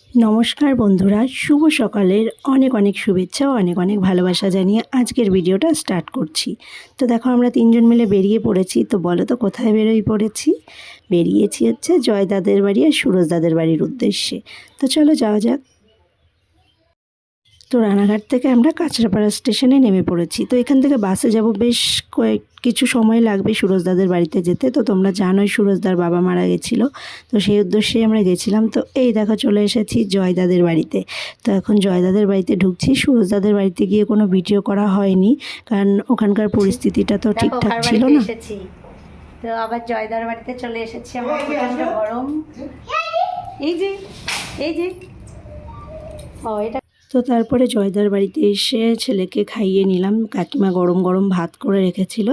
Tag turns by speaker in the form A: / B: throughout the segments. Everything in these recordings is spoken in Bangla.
A: নমস্কার বন্ধুরা, শুভ সকালের অনেক অনেক শুভেচ্ছা ও অনেক অনেক ভালোবাসা জানিয়ে আজকের ভিডিওটা স্টার্ট করছি। তো দেখো আমরা তিনজন মিলে বেরিয়ে পড়েছি। তো বলো তো কোথায় বেরিয়েছি? বেরিয়েছি হচ্ছে জয় দাদের বাড়ি আর সুরজ দাদের বাড়ির উদ্দেশ্যে। তো চলো যাওয়া যাক। তো রানাঘাট থেকে আমরা কাঁচরাপাড়া স্টেশনে নেমে পড়েছি। তো এখান থেকে বাসে যাব, বেশ কিছু সময় লাগবে সুরজদাদের বাড়িতে যেতে। তো তোমরা জানোই সুরজদার বাবা মারা গেছিলো, তো সেই উদ্দেশ্যেই আমরা গেছিলাম। তো এই দেখো চলে এসেছি জয়দাদের বাড়িতে। তো এখন জয়দাদের বাড়িতে ঢুকছি। সুরজদাদের বাড়িতে গিয়ে কোনো ভিডিও করা হয়নি, কারণ ওখানকার পরিস্থিতিটা তো ঠিকঠাক ছিল না। তো আবার জয়দার বাড়িতে চলে এসেছি আমরা। প্রচণ্ড গরম। এই যে এটা। তো তারপরে জয়দার বাড়িতে এসে ছেলেকে খাইয়ে নিলাম। কাকিমা গরম গরম ভাত করে রেখেছিল,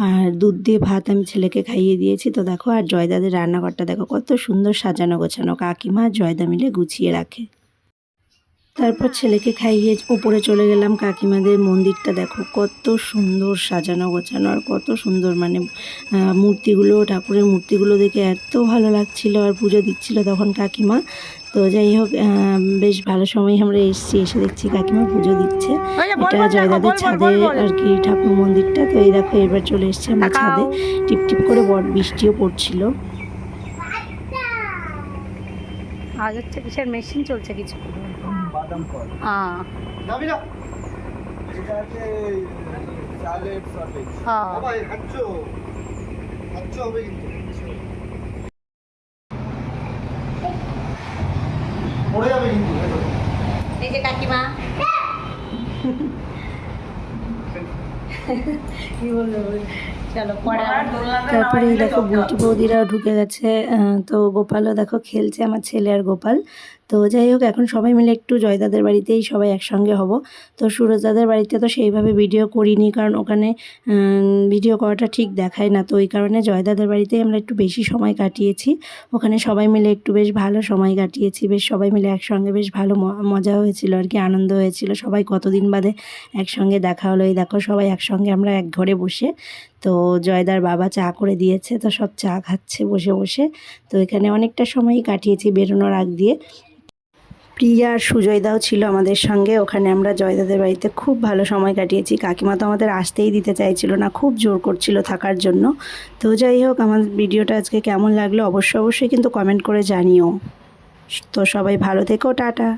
A: আর দুধ দিয়ে ভাত আমি ছেলেকে খাইয়ে দিয়েছি। তো দেখো, আর জয়দাদের রান্নাঘরটা দেখো কত সুন্দর সাজানো গোছানো, কাকিমা জয়দা মিলে গুছিয়ে রাখে। তারপর ছেলেকে খাইয়ে ওপরে চলে গেলাম। কাকিমাদের মন্দিরটা দেখো কত সুন্দর সাজানো গোছানো, আর কত সুন্দর মানে মূর্তিগুলো, ঠাকুরের মূর্তিগুলো দেখে এত ভালো লাগছিল। আর পুজো দিচ্ছিল তখন কাকিমা। তো যাই হোক, বেশ ভালো সময় আমরা এসে দেখছি কাকিমা পুজো দিচ্ছে। এটা জয়দাদের ছাদে আর কি ঠাকুর মন্দিরটা। তো এই দেখো এবার চলে এসছে আমরা ছাদে। টিপটিপ করে বৃষ্টিও পড়ছিল। আজ হচ্ছে কিসের মেশিন চলছে কিছু। বাদাম কল যাবি না, এটা আছে চালের শর্টেজ। বাবা এই খাচ্ছো হবে কিন্তু পড়ে যাবে কিন্তু। এই যে কাকিমা কি বলবো, চলো পরে। তারপরে এই দেখো বুলটি বৌদিরাও ঢুকে গেছে। তো গোপালও দেখো খেলছে, আমার ছেলে আর গোপাল। তো যাই হোক, এখন সবাই মিলে একটু জয়দাদের বাড়িতেই সবাই একসঙ্গে হব। তো সুরজদাদের বাড়িতে তো সেইভাবে ভিডিও করিনি, কারণ ওখানে ভিডিও করাটা ঠিক দেখায় না। তো ওই কারণে জয়দাদের বাড়িতেই আমরা একটু বেশি সময় কাটিয়েছি। ওখানে সবাই মিলে একটু বেশ ভালো সময় কাটিয়েছি, বেশ সবাই মিলে একসঙ্গে বেশ ভালো মজা হয়েছিল আর কি, আনন্দ হয়েছিল। সবাই কতদিন বাদে একসঙ্গে দেখা হলো। এই দেখো সবাই একসঙ্গে আমরা এক ঘরে বসে। তো জয়দার বাবা চা করে দিয়েছে, তো সব চা খাচ্ছে বসে বসে। তো এখানে অনেকটা সময়ই কাটিয়েছি বেরোনোর আগ দিয়ে। প্রিয়া আর সুজয়দাও ছিল আমাদের সঙ্গে। ওখানে আমরা জয়দাদের বাড়িতে খুব ভালো সময় কাটিয়েছি। কাকিমা তো আমাদের আসতেই দিতে চাইছিল না, খুব জোর করছিল থাকার জন্য। তো যাই হোক, আমার ভিডিওটা আজকে কেমন লাগলো অবশ্যই কিন্তু কমেন্ট করে জানিও। তো সবাই ভালো থেকো, টাটা।